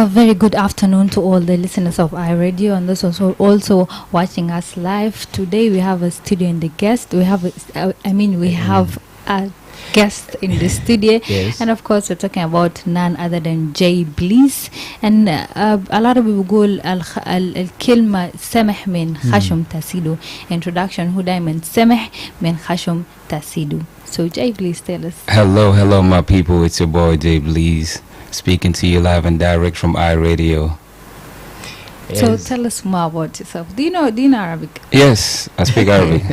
Very good afternoon to all the listeners of iRadio and those also watching us live. Today we have a studio in the guest. We have, we have a guest in the studio. Yes. And of course, we're talking about none other than Jay Bliss. And a lot of people go al-kilma samah min khashum tasidu. Introduction, who diamond samah min khashum tasidu. So Jay Bliss, tell us. Hello, my people. It's your boy Jay Bliss, speaking to you live and direct from iRadio. Yes. So tell us more about yourself. Do you know Arabic? Yes, I speak Arabic.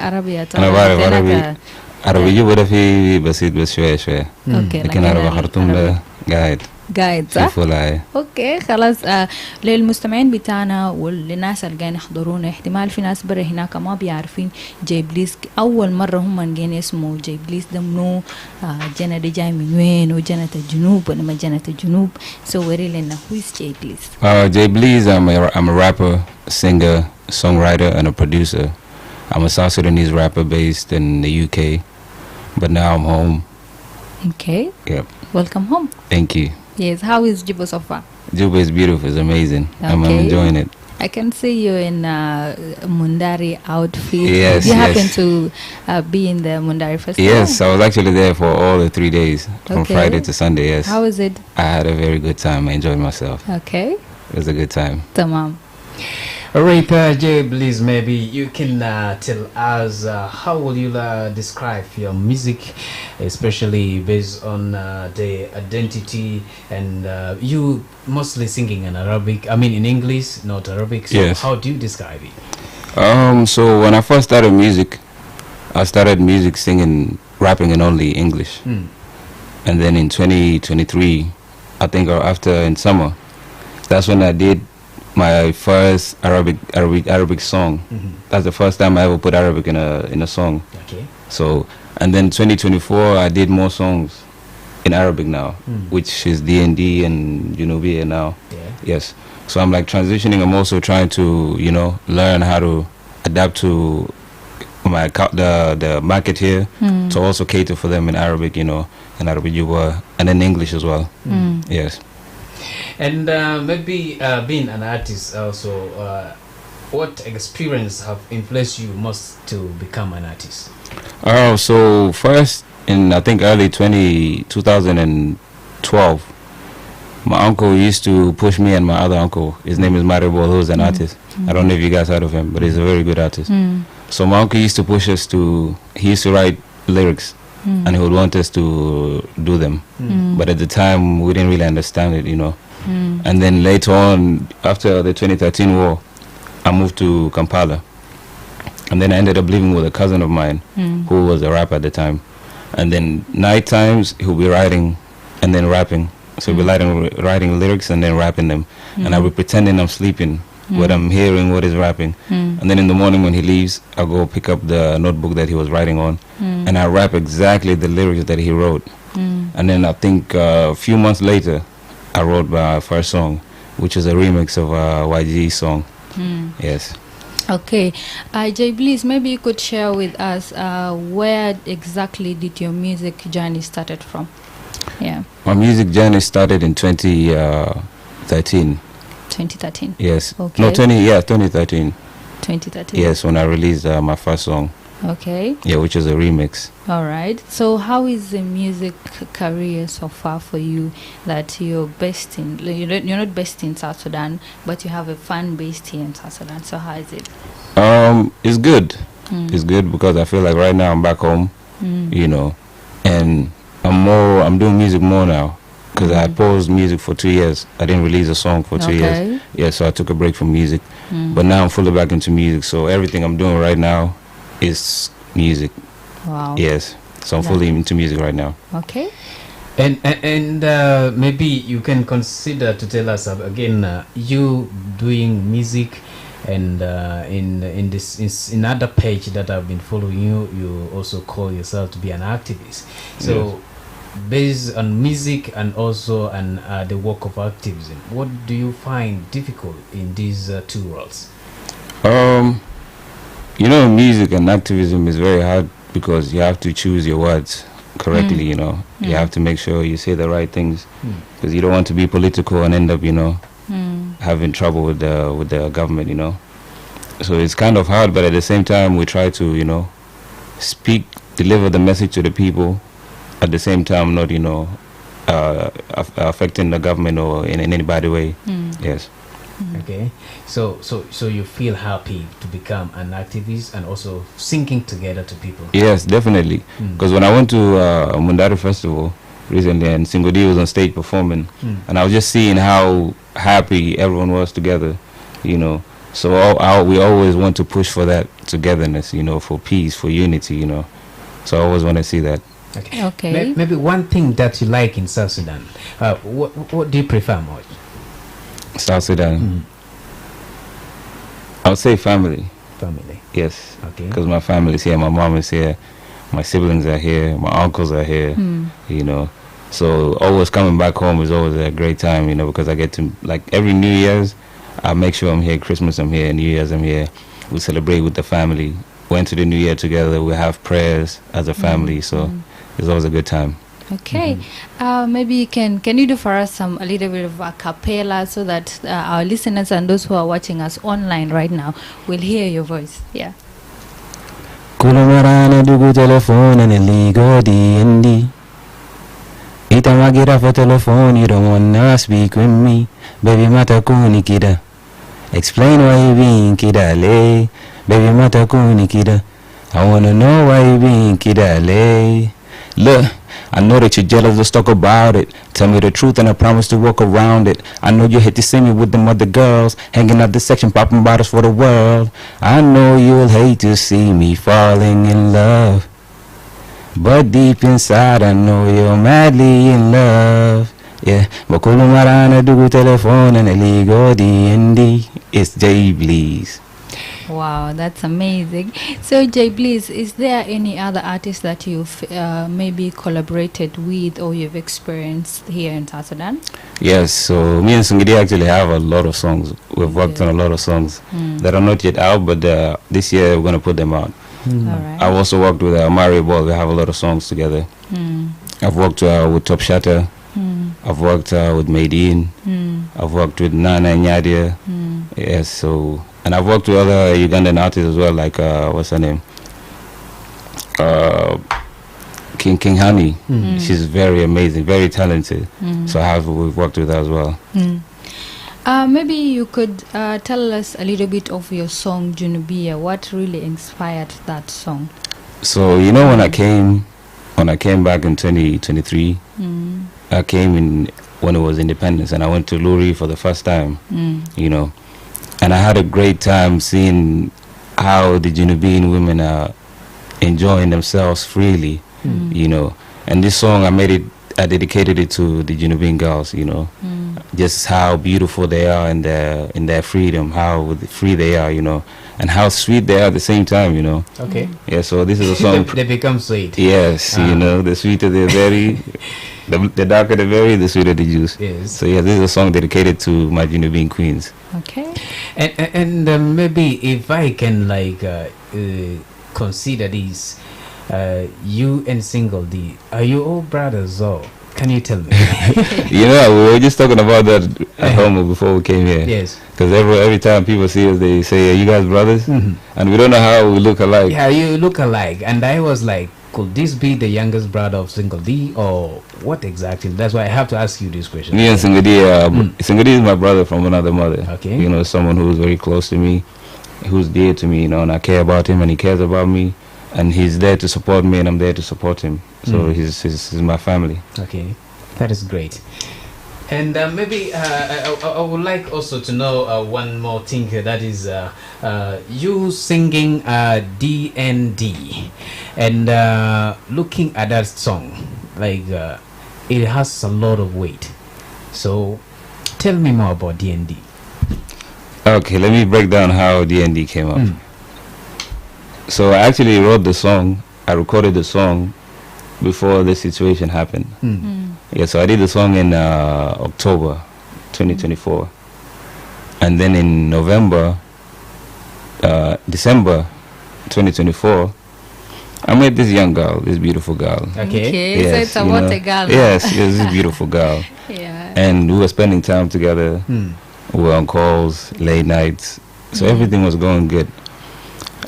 عربي جوا في بسيط بس شوية اوكي لكن عربي خرطوم قاعد صح؟ فولاي. اوكي خلاص. للمستمعين بتاعنا وللناس اللي قاعدين يحضرونا، احتمال في ناس برا هناك ما بيعرفين جاي بليس، اول مرة هم قاعدين يسموا جاي بليس ده منو، جنة دي جاي من وين، وجنة الجنوب ولا ما جنة الجنوب. So وري لنا who is Jay Bliss? Jay Bliss, I'm a rapper, singer, songwriter, and a producer. I'm a South Sudanese rapper based in the UK, but now I'm home. Okay. Yep. Welcome home. Thank you. Yes. How is Juba so far? Juba is beautiful. It's amazing. Okay. I'm enjoying it. I can see you in Mundari outfit. Yes. You happen to be in the Mundari festival? Yes, I was actually there for all the 3 days, from Friday to Sunday. Yes. How was it? I had a very good time. I enjoyed myself. Okay. It was a good time. Tamam. Alright, Jay Bliss, maybe you can tell us how will you describe your music, especially based on the identity, and you mostly singing in Arabic, in English, not Arabic, so yes. How do you describe it? So when I first started music, I started music singing, rapping in only English. And then in 2023, I think after in summer, that's when I did my first Arabic song. That's the first time I ever put Arabic in a song. Okay. So, and then 2024 I did more songs in Arabic now, which is D&D and Junubia now. Yeah. Yes. So I'm like transitioning. I'm also trying to learn how to adapt to the market here to also cater for them in Arabic, in Arabic Juba, and in English as well. Yes. And maybe being an artist also, what experience have influenced you most to become an artist? So first in I think early 2012, my uncle used to push me and my other uncle. His name is Maribol, who's an artist. I don't know if you guys heard of him, but he's a very good artist. So my uncle used to push us he used to write lyrics. And he would want us to do them. But at the time, we didn't really understand it, And then later on, after the 2013 war, I moved to Kampala. And then I ended up living with a cousin of mine who was a rapper at the time. And then night times, he'll be writing and then rapping. So he'll be writing lyrics and then rapping them. And I'll be pretending I'm sleeping, what I'm hearing, what he's rapping. And then in the morning when he leaves, I'll go pick up the notebook that he was writing on. And I rap exactly the lyrics that he wrote. And then I think a few months later, I wrote my first song, which is a remix of YG's song. Yes. Okay. Jay Bliss, maybe you could share with us where exactly did your music journey started from? Yeah. My music journey started in 2013. 2013? Yes. Okay. No, 2013. 2013. Yes, when I released my first song. Okay. Yeah, which is a remix. All right. So how is the music career so far for you that you're based in? You're not based in South Sudan, but you have a fan based here in South Sudan. So how is it? It's good. It's good because I feel like right now I'm back home, and I'm doing music more now because I paused music for 2 years. I didn't release a song for 2 years. Yeah, so I took a break from music. But now I'm fully back into music. So everything I'm doing right now is music. Wow. Yes. So I'm fully into music right now. Okay. And maybe you can consider to tell us again, you doing music, and in other page that I've been following you also call yourself to be an activist. So based on music and also on the work of activism, what do you find difficult in these two worlds? Music and activism is very hard because you have to choose your words correctly. You have to make sure you say the right things because you don't want to be political and end up having trouble with the government, you know. So it's kind of hard, but at the same time, we try to, you know, deliver the message to the people. At the same time, not, you know, affecting the government or in any bad way. Yes. Okay, so you feel happy to become an activist and also singing together to people. Yes, definitely. Because when I went to Mundari Festival recently, and Singodi was on stage performing, and I was just seeing how happy everyone was together, you know. So we always want to push for that togetherness, you know, for peace, for unity, you know. So I always want to see that. Okay. Maybe one thing that you like in South Sudan. What do you prefer more? South Sudan. I would say family. Family. Yes. Okay. Because my family is here, my mom is here, my siblings are here, my uncles are here, you know. So always coming back home is always a great time, you know, because I get to, like, every New Year's, I make sure I'm here. Christmas I'm here, New Year's I'm here. We celebrate with the family. Went to the New Year together. We have prayers as a family, so it's always a good time. Okay, maybe can you do for us a little bit of a cappella so that our listeners and those who are watching us online right now will hear your voice? Yeah. Kulumarana dugu telefone niligo D&D. Itamagira for telephone, you don't wanna speak with me. Baby mata kuni kida. Explain why you being kida lay. Baby mata kuni kida. I wanna know why you being kida lay. Look, I know that you're jealous, let's talk about it. Tell me the truth and I promise to walk around it. I know you hate to see me with them other girls, hanging out this section, popping bottles for the world. I know you'll hate to see me falling in love, but deep inside I know you're madly in love. Yeah, Bakulu Marana Dugu Telephone and Eligo D&D. It's J Bleeze. Wow, that's amazing. So, Jay, please, is there any other artist that you've maybe collaborated with or you've experienced here in South Sudan? Yes, so me and Sungidi actually have a lot of songs. We've worked on a lot of songs that are not yet out, but this year we're going to put them out. All right. I've also worked with Mario Ball. We have a lot of songs together. I've worked with Top Shatter. I've worked with Maydeen. I've worked with Nana and Yadia. Yes, so... And I've worked with other Ugandan artists as well, like, what's her name? King Honey. She's very amazing, very talented. So we've worked with her as well. Maybe you could tell us a little bit of your song, Junubia. What really inspired that song? So, you know, when I came back in 2023, I came in when it was independence, and I went to Luri for the first time, you know. And I had a great time seeing how the Junubian women are enjoying themselves freely, you know. And this song, I dedicated it to the Junubian girls, you know. Just how beautiful they are in their freedom, how free they are, you know. And how sweet they are at the same time, you know. Okay. Yeah, so this is a song. They become sweet. Yes, you know, the sweeter the berry, the darker the berry, the sweeter the juice. Yes. So yeah, this is a song dedicated to my Junubian queens. Okay. And maybe if I can consider this, you and Single D, are you all brothers or? Can you tell me? You know, we were just talking about that at home before we came here. Yes. Because every time people see us, they say, "Are you guys brothers?" And we don't know how we look alike. Yeah, you look alike. And I was like, could this be the youngest brother of Single D or what exactly? That's why I have to ask you this question. Me and Singudi, Singudi is my brother from another mother. Okay. You know, someone who's very close to me, who's dear to me, you know, and I care about him and he cares about me. And he's there to support me and I'm there to support him. So he's my family. Okay, that is great. And maybe I would like also to know one more thing. That is you singing D&D and looking at that song, like it has a lot of weight. So tell me more about D&D. Okay, let me break down how D&D came up. So I actually wrote the song. I recorded the song before the situation happened. Yeah, so I did the song in October 2024. And then in December 2024, I met this young girl, this beautiful girl. Okay. So it's about a girl. Yes, this beautiful girl. Yeah. And we were spending time together. We were on calls, late nights. So everything was going good.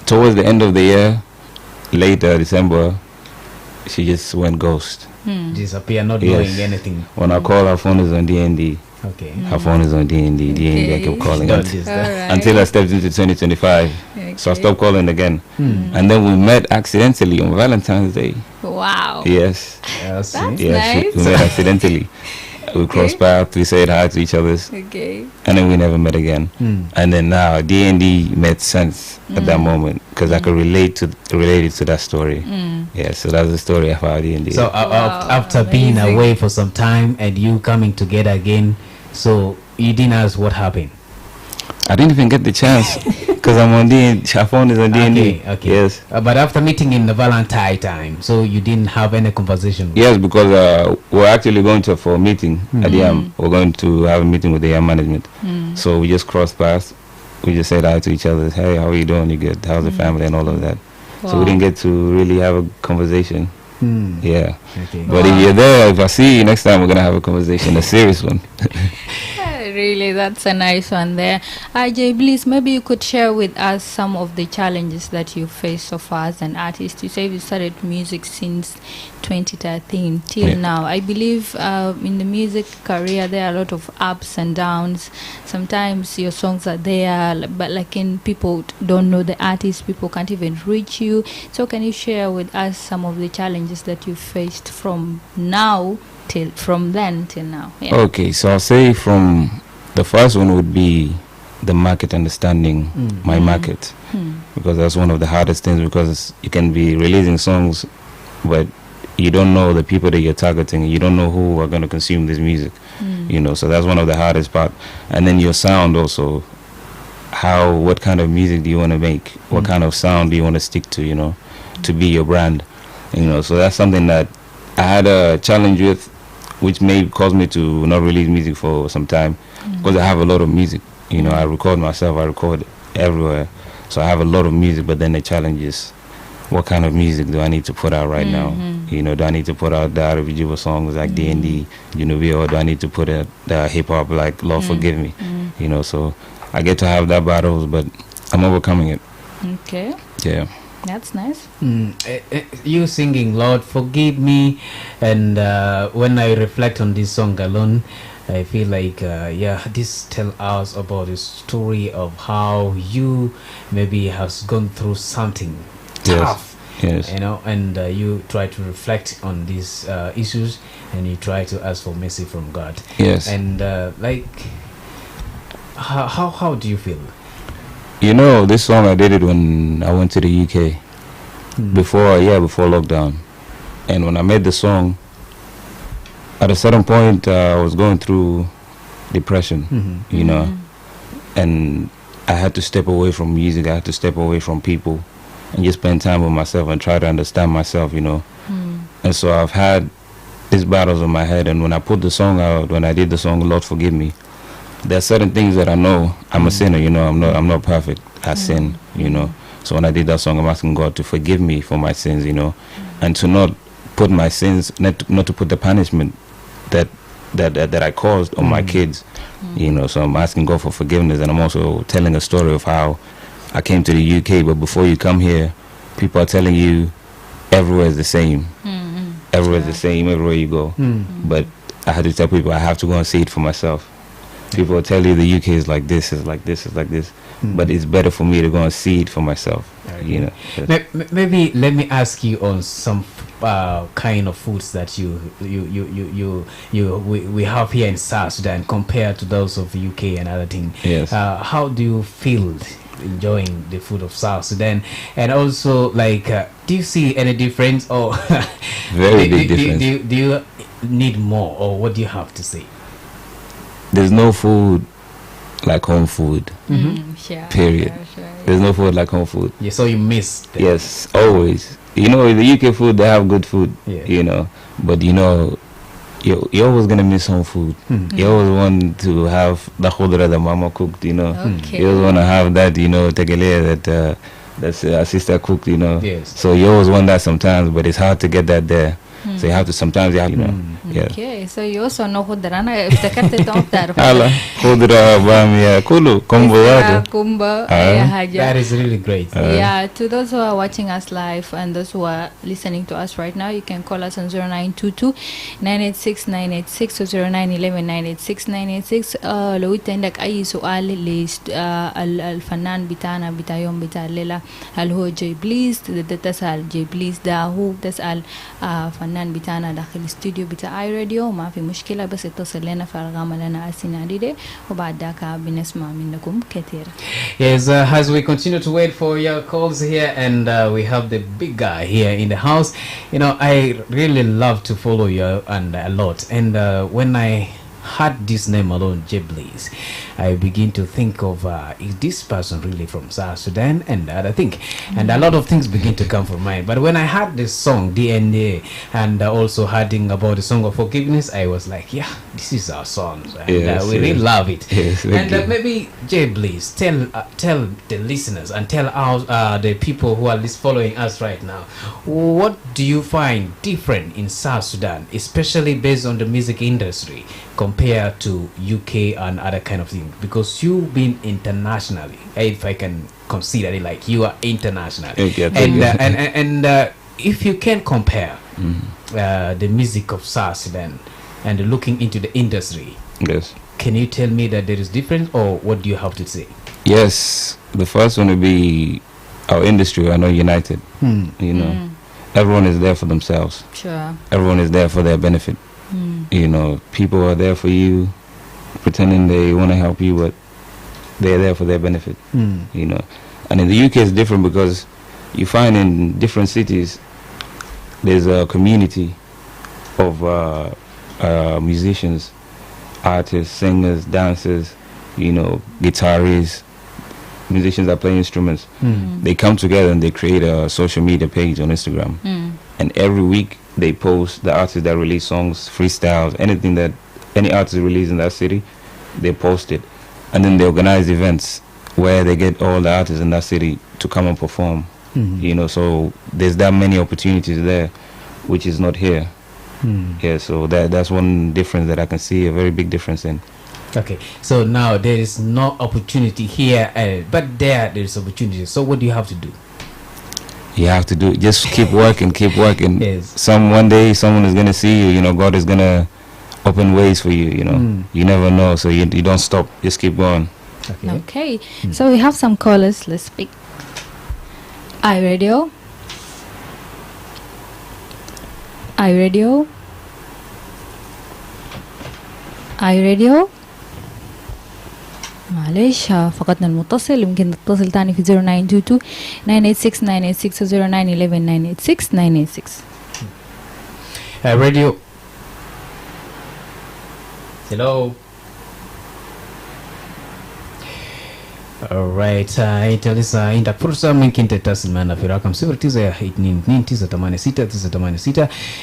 Towards the end of the year, later December, she just went ghost. Disappear, not Yes. doing anything. When I call, her phone is on D&D. Okay. Her phone is on D&D. D&D, I kept calling Don't until, use that. until I stepped into 2025. So I stopped calling again. And then we met accidentally on Valentine's Day. Wow. Yes. Yeah, see? That's Yes, nice. we met accidentally. We crossed paths, we said hi to each other, Okay. and then we never met again. And then now D&D made sense at that moment because I could relate it to that story. Yeah, so that's the story of how D&D. So Wow, after being amazing. away for some time and you coming together again, so you didn't ask what happened. I didn't even get the chance because I'm on D&D. Her phone is on D&D. Okay. Yes. But after meeting in the Valentine time, so you didn't have any conversation. with Yes, because we're actually going for a meeting at the YAM. We're going to have a meeting with the YAM management. So we just crossed paths. We just said hi to each other. Hey, how are you doing? You good? How's the family and all of that? So we Wow. didn't get to really have a conversation. Yeah. Okay. But if you're there, if I see you next time, we're going to have a conversation, a serious one. Really, that's a nice one there. Jay Bliss, maybe you could share with us some of the challenges that you face so far as an artist. You say you started music since 2013 till Yeah. now. I believe in the music career there are a lot of ups and downs. Sometimes your songs are there, but like in people don't know the artist, people can't even reach you. So can you share with us some of the challenges that you faced from then till now? Yeah. Okay, so I'll say from the first one would be the market, understanding my market, because that's one of the hardest things, because you can be releasing songs but you don't know the people that you're targeting, you don't know who are going to consume this music, you know, so that's one of the hardest part. And then your sound also, what kind of music do you want to make, what kind of sound do you want to stick to, you know, to be your brand, you know, so that's something that I had a challenge with, which may cause me to not release music for some time, because I have a lot of music, you know, I record myself, I record everywhere, so I have a lot of music, but then the challenge is, what kind of music do I need to put out right now? You know, do I need to put out the Arabic songs like D&D, you know, or do I need to put out the hip hop like Lord Forgive Me, you know, so I get to have that battles, but I'm overcoming it. Okay, Yeah. that's nice. You singing Lord Forgive Me, and when I reflect on this song alone, I feel like this tell us about the story of how you maybe has gone through something tough, Yes. you know, and you try to reflect on these issues, and you try to ask for mercy from God. Yes. And like how do you feel? You know, this song I did it when I went to the UK before lockdown, and when I made the song, at a certain point I was going through depression, you know, and I had to step away from music, I had to step away from people and just spend time with myself and try to understand myself, you know. And so I've had these battles in my head, and when I put the song out, when I did the song Lord Forgive Me, there are certain things that I know I'm a sinner, you know, I'm not perfect, I sin, you know. So when I did that song, I'm asking God to forgive me for my sins, you know, and to not put my sins, not to put the punishment that I caused on my kids, you know. So I'm asking God for forgiveness, and I'm also telling a story of how I came to the UK, but before you come here, people are telling you everywhere is the same, everywhere is the same, everywhere you go. But I had to tell people I have to go and see it for myself. People will tell you the UK is like this, is like this, is like this, but it's better for me to go and see it for myself, you know. Maybe let me ask you on some kind of foods that we have here in South Sudan compared to those of the UK and other things. Yes. How do you feel enjoying the food of South Sudan? And also, like, do you see any difference, or Very big difference. Do you need more, or what do you have to say? There's no food like home food, Sure, period. sure. There's no food like home food. Yeah, so you miss them. Yes, always. You know, the UK food, they have good food, Yeah. you know, but you know, you're always gonna miss home food. You always want to have the khudra that mama cooked, you know. Okay. You always want to have that, you know, tegele that's sister cooked, you know. Yes. So you always want that sometimes, but it's hard to get that there. So you have to sometimes yeah. Okay, so you also know خضرة. أنا افتكرت أنت ما بتعرف. هلا خضرة بامية كله كومبو ذاته. كومبا أي حاجة. That is really great. Yeah, to those who are watching us live and those who are listening to us right now, you can call us on 0922 986 986 or 0911 986 986. لو أنت عندك أي سؤال للفنان بتاعنا بتاع يوم بتاع الليلة، هل هو جاي بليز، تسأل جاي بليز ده هو، تسأل فنان بتاعنا داخل الاستوديو بتاع اي راديو، ما في مشكلة، بس اتصل لنا في أرقام لنا السنة دي وبعد ذاك بنسمع منكم كثير. Yes, as we continue to wait for your calls here, and we have the big guy here in the house. You know, I really love to follow you and a lot. And when I heard this name alone, Jeblis, I begin to think of is this person really from South Sudan and other thing, and a lot of things begin to come from mind. But when I heard this song DNA and also hearing about the song of forgiveness, I was like, yeah, this is our song, and Yes, we really love it. Yes, And maybe Jeblis, tell the listeners and tell our the people who are following us right now, what do you find different in South Sudan, especially based on the music industry, compared to UK and other kind of things? Because you've been internationally, if I can consider it, like you are international. Okay, and if you can compare the music of South Sudan and looking into the industry, Yes. can you tell me that there is difference, or what do you have to say? Yes. The first one would be our industry. We are not united. You know, everyone is there for themselves. Sure. Everyone is there for their benefit. You know, people are there for you, pretending they want to help you, but they're there for their benefit. You know, and in the UK it's different because you find in different cities there's a community of musicians, artists, singers, dancers, you know, guitarists, musicians that play instruments. They come together and they create a social media page on Instagram, and every week they post the artists that release songs, freestyles, anything that any artist release in that city, they post it, and then they organize events where they get all the artists in that city to come and perform. You know, so there's that many opportunities there, which is not here. Yeah, so that's one difference that I can see, a very big difference in. Okay, so now there is no opportunity here, but there is opportunity. So what do you have to do? You have to do just keep working, keep working. Yes. One day someone is gonna see you. You know, God is gonna open ways for you. You know, you never know, so you don't stop. Just keep going. Okay. So we have some callers. Let's speak. iRadio. iRadio. iRadio. معلش فقدنا المتصل. يمكن نتصل تاني في 0922 986 986 و 0911 986 986. Radio. Hello. Alright, انت لسه عندك فرصة ممكن تتصل معنا في رقم 0922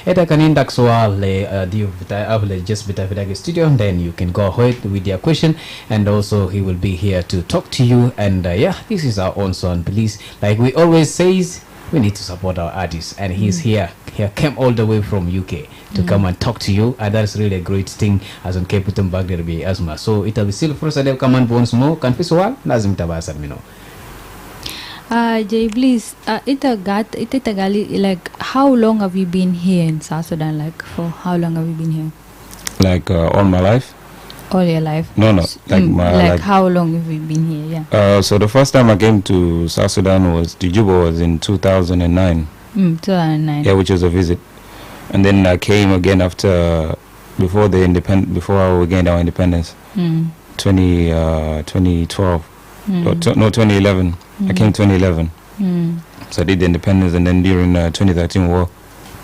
إذا كان عندك سؤال لضيوف بتاع جس بتاع في studio, then you can go ahead with your question, and also he will be here to talk to you. And yeah, this is our own son, please. Like we always says, we need to support our artists, and he's here. He came all the way from UK to come and talk to you, and that's really a great thing. As on Capitan Baghdad be asma, so it'll be still first day come and once more. Can fi soal lazim tabasar mino. Jay, please, itagali, like, how long have you been here in South Sudan? Like, for how long have you been here? Like all my life. All your life? No, like how long have you been here? Yeah. So the first time I came to South Sudan was to Juba was in 2009. 2009. Yeah, which was a visit, and then I came again before we gained our independence. 2012. 2011. I came 2011. So I did the independence, and then during 2013 war,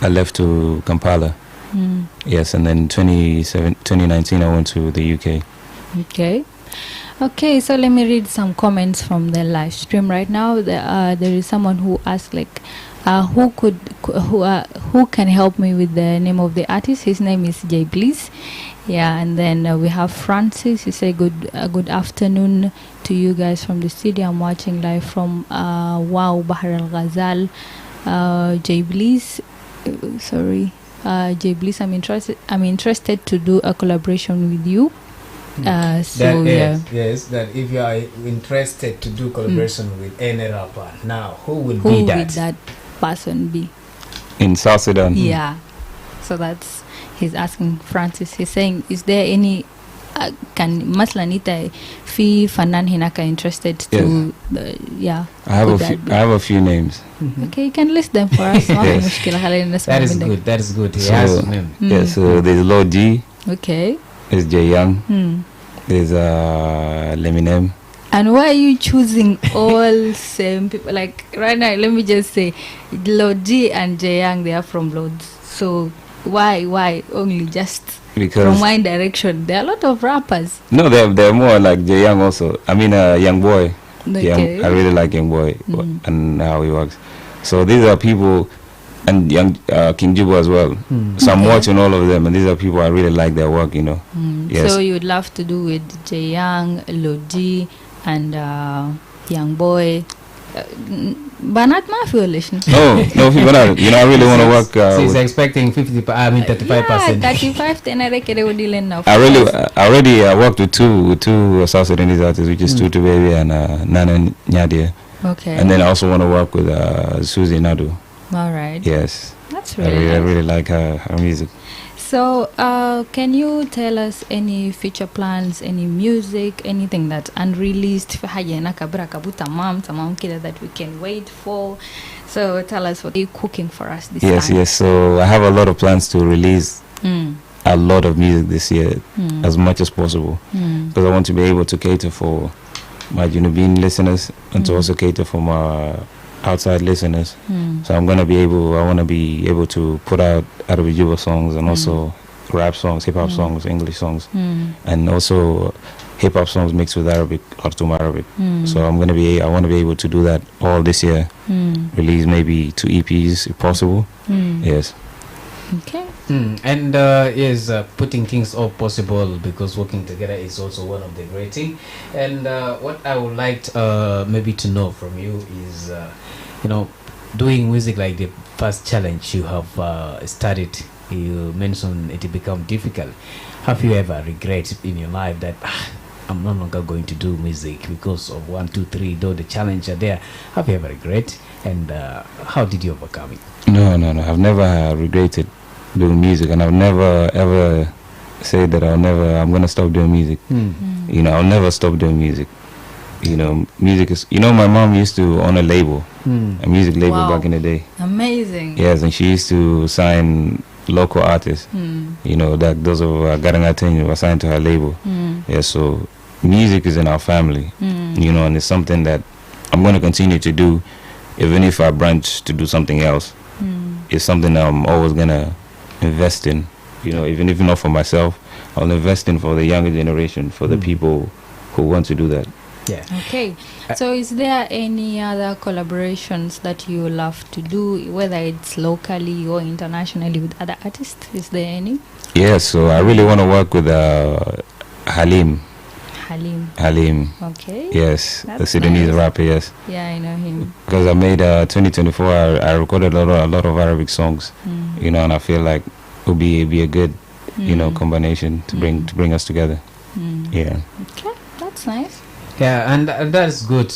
I left to Kampala. Yes, and then 2019 I went to the UK. Okay, so let me read some comments from the live stream right now. There is someone who asked, like, who can help me with the name of the artist? His name is Jay Bliss. Yeah, and then we have Francis. He said good afternoon to you guys from the studio. I'm watching live from Wow Bahar Al Ghazal. Jay Bliss, sorry. J Bliss, I'm interested to do a collaboration with you. So yes, that if you are interested to do collaboration with any rapper, now who will be that? Who would that person be? In South Sudan. Yeah. So that's, he's asking Francis. He's saying, is there any can maslan ita fi fanan hinaka interested to I have a few names. Okay, you can list them for us. Yes. That is good. He has a name. Yeah, so there's Lord G. Okay. There's Jay Young. There's Leminem. And why are you choosing all same people? Like right now, let me just say, Lord G and Jay Young, they are from Lords. So why only just because from one direction? There are a lot of rappers. No, they're more like Jay Young also. I mean, Young Boy. Okay. I really like Young Boy and how he works. So these are people, and Young King Jibo as well. So I'm watching all of them, and these are people I really like their work. Yes. So you would love to do with Jay Young, Lord G, and Young Boy. Banat Mafiolation. No, Banat. I really want to work. She's expecting 35%. Yeah, 35. Then I reckon they would deal enough. I already worked with two South Sudanese artists, which is Tutu Baby and Nana Nyadia. Okay. And then I also want to work with Susie Nadu. All right. Yes. That's really I really like her music. So, can you tell us any future plans, any music, anything that's unreleased that we can wait for? So, tell us what you're cooking for us this time. Yes. So, I have a lot of plans to release a lot of music this year, as much as possible, because I want to be able to cater for my Junubean listeners and to also cater for my outside listeners. So I want to be able to put out Arabic Juba songs and also rap songs, hip hop songs, English songs, and also hip hop songs mixed with Arabic, Khartoum Arabic. So I want to be able to do that all this year. Release maybe 2 EPs if possible. Yes. Okay. And yes, putting things all possible, because working together is also one of the great things. And what I would like maybe to know from you is, doing music like the first challenge you have started, you mentioned it become difficult. Have you ever regret in your life that I'm no longer going to do music because of 1, 2, 3, though the challenge are there? Have you ever regret, and how did you overcome it? No. I've never regretted doing music, and I've never ever said that I'm going to stop doing music. I'll never stop doing music. Music is, my mom used to own a label, a music label back in the day. Amazing. Yes, and she used to sign local artists. That those of Garanga Tenyo were signed to her label. Yeah, so music is in our family, and it's something that I'm going to continue to do, even if I branch to do something else. It's something that I'm always going to invest in, even if not for myself, I'll invest in for the younger generation, for the people who want to do that. Yeah. Okay. So is there any other collaborations that you love to do, whether it's locally or internationally with other artists? Is there any? Yeah, so I really want to work with Halim. Okay. Yes, That's the Sudanese rapper, yes. Yeah, I know him. Because I made 2024, I recorded a lot of Arabic songs, and I feel like it would be a good, combination to bring us together. Yeah. Okay, that's nice. Yeah, and that's good,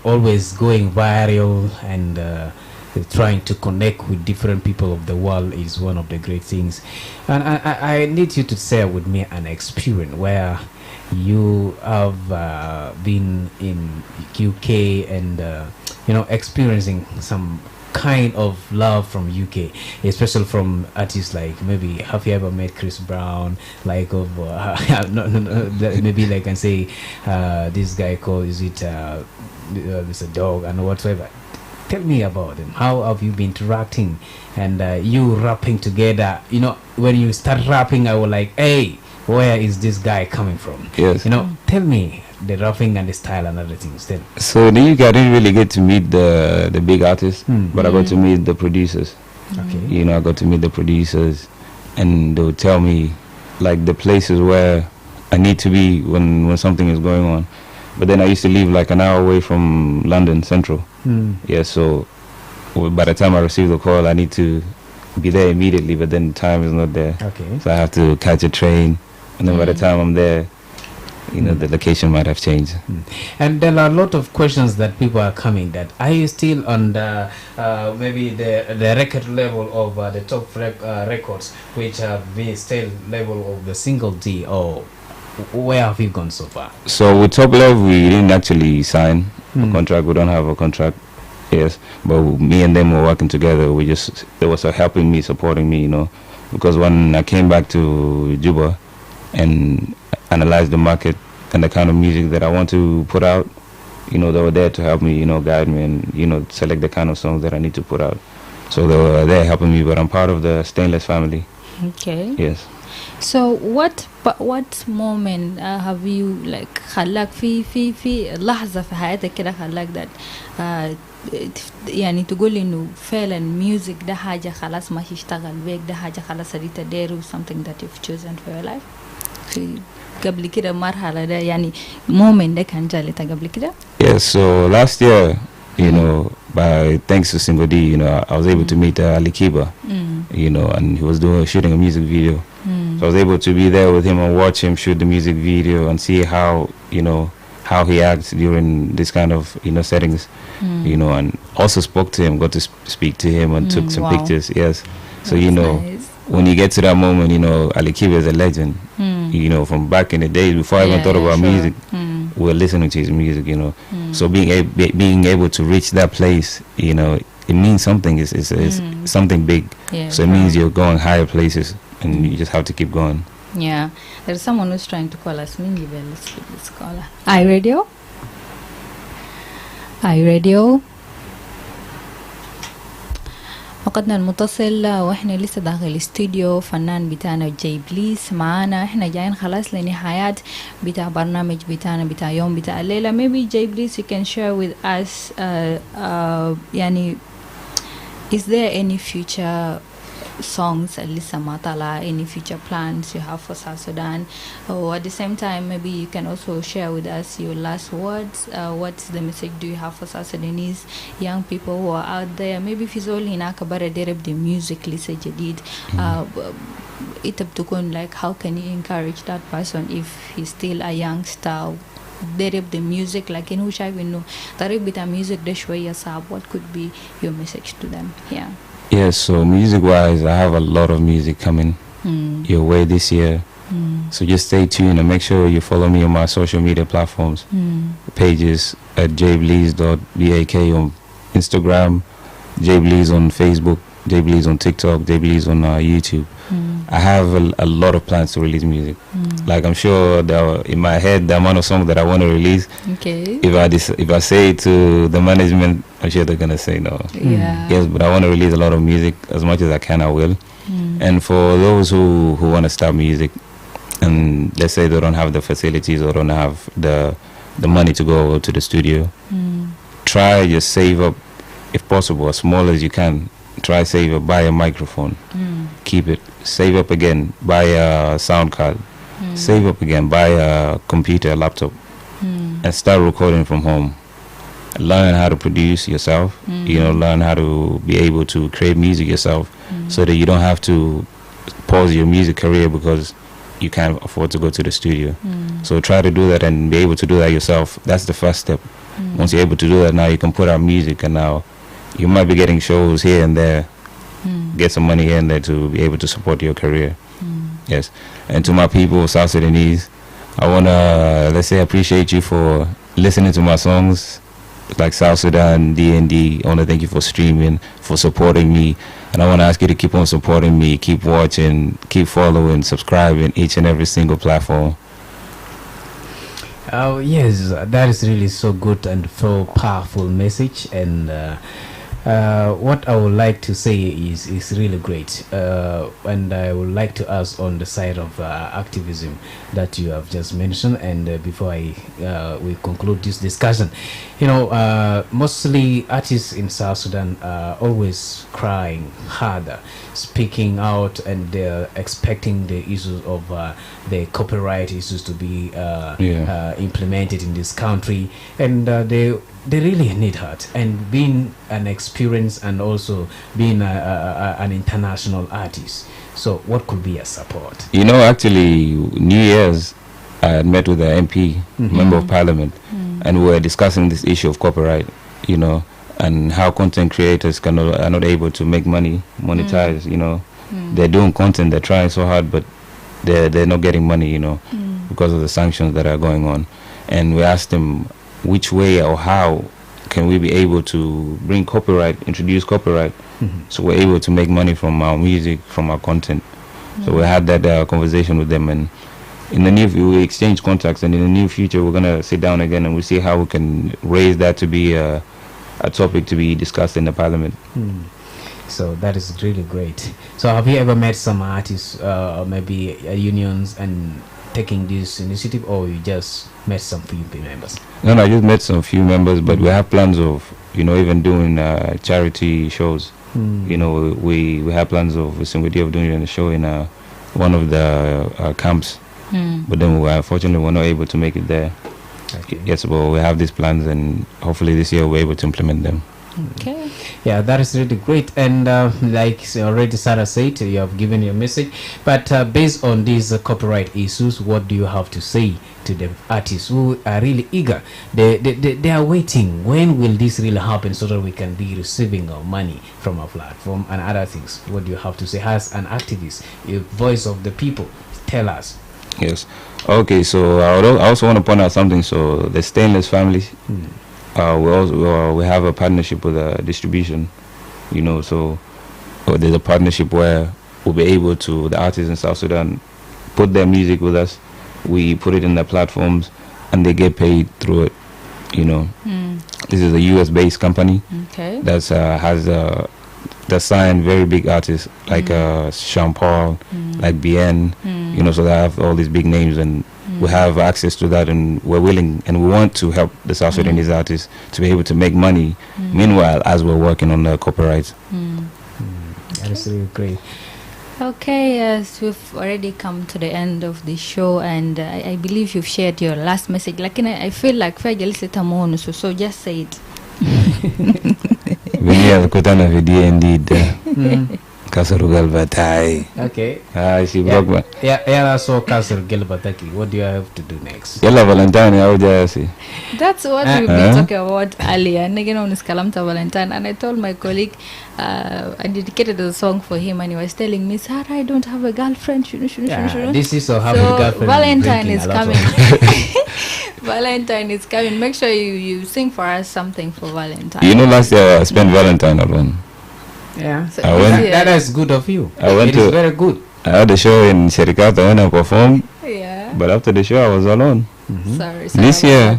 always going viral and trying to connect with different people of the world is one of the great things. And I need you to share with me an experience where you have been in UK and, experiencing some kind of love from UK, especially from artists like, maybe have you ever met Chris Brown, like of maybe like I can say this guy called, is it Mr. Dog and whatever. Tell me about them. How have you been interacting and you rapping together? When you start rapping, I was like, hey, where is this guy coming from? Yes. Tell me the rapping and the style and other things. Then. So the UK, I didn't really get to meet the big artists, but I got to meet the producers. Okay. I got to meet the producers, and they would tell me like the places where I need to be when something is going on. But then I used to live like an hour away from London Central. Yeah, so by the time I receive the call, I need to be there immediately, but then time is not there. Okay. So I have to catch a train, and then by the time I'm there, the location might have changed. And there are a lot of questions that people are coming. That are you still on the maybe the record level of the top records, which have been still level of the single D, or where have you gone so far? So with Top Level, we didn't actually sign a contract. We don't have a contract. Yes, but me and them were working together. They were helping me, supporting me, because when I came back to Juba and analyzed the market and the kind of music that I want to put out, they were there to help me, guide me and, select the kind of songs that I need to put out. So they were there helping me, but I'm part of the Stainless family. Okay. Yes. So what moment have you like خلاك في لحظة في حياتك كده خلاك that يعني تقول إنه فعلا music ده حاجة خلاص ما تشتغل بيك ده حاجة خلاص اللي تديره something that you've chosen for your life في قبل كده مرحلة ده يعني moment ده كان جالتا قبل كده؟ Yes, so last year, by thanks to Single D, I was able to meet Ali Kiba, and he was shooting a music video. So I was able to be there with him and watch him shoot the music video and see how he acts during this kind of, settings, and also spoke to him, got to speak to him and took some pictures. Yes. So, nice. When you get to that moment, Ali Kiba is a legend, from back in the days before I even thought about music. We were listening to his music, So being able to reach that place, it means something. It's something big. Yeah, so it means you're going higher places, and you just have to keep going. Yeah, there's someone who's trying to call us. Let's call her. iRadio. iRadio. وقدنا المتصل واحنا لسه داخل الاستوديو فنان بتاعنا جاي بليس معانا. احنا جايين خلاص لنهايات بتاع برنامج بتاعنا بتاع يوم بتاع الليلة. Maybe Jay Bliss, you can share with us يعني is there any future songs اللي لسه ما طلع, any future plans you have for South Sudan, or at the same time maybe you can also share with us your last words. What's the message do you have for South Sudanese young people who are out there, maybe في زول هناك برا ديرب the music لسه جديد, انت بتكون like how can you encourage that person if he's still a youngster ديرب the music, لكن هو شايف انه طريق بتاع music ده شوية صعب. What could be your message to them? Yeah. Yes, so music-wise, I have a lot of music coming your way this year. So just stay tuned and make sure you follow me on my social media platforms. Pages at jblees.bak on Instagram, jblees on Facebook, jblees on TikTok, jblees on YouTube. I have a lot of plans to release music. Like I'm sure that in my head, the amount of songs that I want to release, Okay. if I say it to the management, I'm sure they're going to say no. Yeah. Yes, but I want to release a lot of music. As much as I can, I will. And for those who want to start music, and let's say they don't have the facilities or don't have the money to go to the studio, try just save up, if possible, as small as you can. Try save up, buy a microphone, keep it, save up again, buy a sound card, save up again, buy a computer, a laptop, and start recording from home. Learn how to produce yourself, learn how to be able to create music yourself, so that you don't have to pause your music career because you can't afford to go to the studio. So try to do that and be able to do that yourself. That's the first step. Once you're able to do that, now you can put out music, and now you might be getting shows here and there, get some money here and there to be able to support your career. Yes. And to my people, South Sudanese, I want to, let's say, appreciate you for listening to my songs, like South Sudan, D&D. I want to thank you for streaming, for supporting me. And I want to ask you to keep on supporting me, keep watching, keep following, subscribing each and every single platform. Yes, that is really so good and so powerful message. And what I would like to say is really great, and I would like to ask on the side of activism that you have just mentioned. And before we conclude this discussion, mostly artists in South Sudan are always crying harder, speaking out, and they're expecting the issues of the copyright issues to be implemented in this country, and they really need help. And being an experienced experience and also being an international artist. So what could be a support? You know, actually, New Year's, I had met with the MP, Member of Parliament, and we were discussing this issue of copyright, you know, and how content creators are not able to make money, monetize, you know. They're doing content, they're trying so hard, but they're not getting money, you know, because of the sanctions that are going on. And we asked them which way or how can we be able to bring copyright, introduce copyright, so we're able to make money from our music, from our content. So we had that conversation with them, and in the we exchange contacts, and in the near future we're gonna sit down again and we see how we can raise that to be a topic to be discussed in the parliament. So that is really great. So have you ever met some artists, maybe unions, and taking this initiative, or you just met some few members? No, I just met some few members, but we have plans of, you know, even doing charity shows. You know, we have plans of doing a show in one of the camps, but then unfortunately we're not able to make it there. Okay. Yes, but we have these plans, and hopefully this year we're able to implement them. Okay. Yeah, that is really great. And like already Sarah said, you have given your message. But based on these copyright issues, what do you have to say to the artists who are really eager? They are waiting. When will this really happen so that we can be receiving our money from our platform and other things? What do you have to say as an activist, a voice of the people? Tell us. Yes. Okay, so I also want to point out something. So the Stainless family, we have a partnership with distribution, you know, so there's a partnership where we'll be able to, the artists in South Sudan, put their music with us, we put it in their platforms, and they get paid through it, you know. This is a US based company that's that signed very big artists like Sean Paul, like Bien, you know, so they have all these big names, and we have access to that, and we're willing and we want to help the South Sudanese artists to be able to make money meanwhile as we're working on the copyright. That is really great. Okay, yes, we've already come to the end of the show, and I believe you've shared your last message. Like, I feel like so just say it. Venia kutana video indeed. Kasarugal batai. Okay. She broke my. Yeah, so Kasar Gilbataki. What do you have to do next? Yalla Valentine, how do you see? That's what we've been talking about earlier. And again on Kalamta Valentine, and I told my colleague I dedicated a song for him, and he was telling me, Sarah, I don't have a girlfriend. This is so having a girlfriend. Valentine is coming. Valentine is coming. Make sure you sing for us something for Valentine. You know, last year I spent Valentine alone. Yeah, So that is good of you. It is very good. I had a show in Serikata when I performed, Yeah. but after the show I was alone. Sorry. This year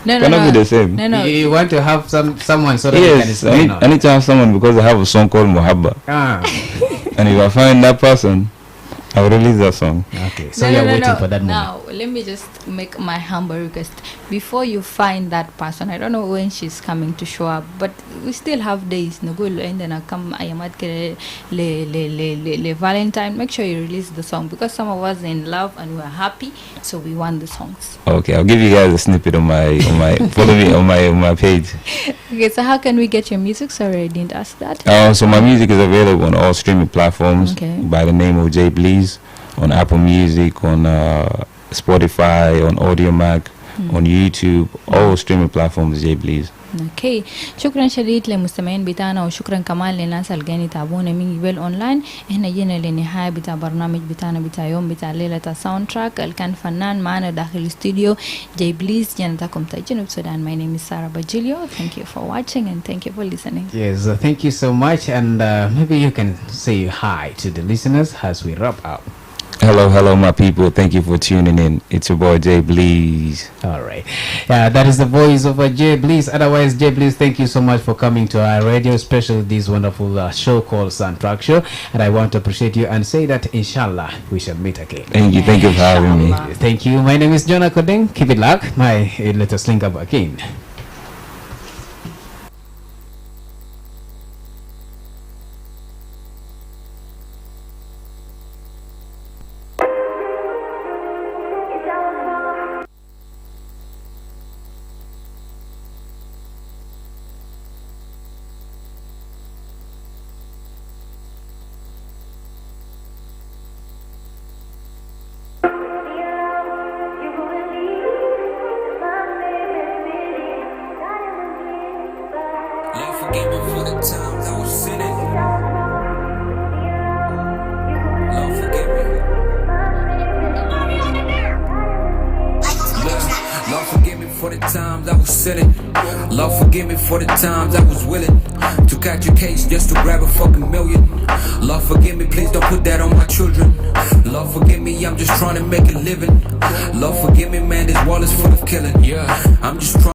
cannot be the same. No. You want to have someone so that you can Yes, explain. I need to have someone because I have a song called Muhabba, and if I find that person, I will release that song. Okay, so you're waiting for that moment. Now, let me just make my humble request. Before you find that person, I don't know when she's coming to show up, but we still have days. No go and then I come. I am at le Valentine. Make sure you release the song because some of us are in love and we're happy, so we want the songs. Okay, I'll give you guys a snippet on my follow me on my page. Okay, so how can we get your music? Sorry, I didn't ask that. So my music is available on all streaming platforms by the name of J Bleeze, on Apple Music, on Spotify, on Audio Mac, on YouTube, all streaming platforms J Bleeze. اوكي شكرا شديد للمستمعين بتاعنا وشكرا كمان للناس اللي قاعدين يتابعونا من قبل اونلاين. احنا جينا للنهايه بتاع برنامج بتاعنا بتاع يوم بتاع ليله الساوند تراك اللي كان فنان معنا داخل الاستوديو جاي بليز جنتكم تاع جنوب السودان. My name is Sarah Bajilio. Thank you for watching and thank you for listening. Yes, thank you so much, and maybe you can say hi to the listeners as we wrap up. Hello, my people. Thank you for tuning in. It's your boy J Bleeze. All right. That is the voice of J Bleeze. Otherwise, J Bleeze, thank you so much for coming to our radio, especially this wonderful show called Soundtrack Show. And I want to appreciate you and say that, inshallah, we shall meet again. Thank you for having me. Thank you. My name is John Akodeng. Keep it locked. Let us link up again. times I was sinning. Lord, forgive me. Lord, forgive me for the times I was sinning. Lord, forgive me for the times I was willing to catch a case just to grab a fucking million. Lord, forgive me, please don't put that on my children. Lord, forgive me, I'm just trying to make a living. Lord, forgive me, man, this wall is full of killing. Yeah, I'm just trying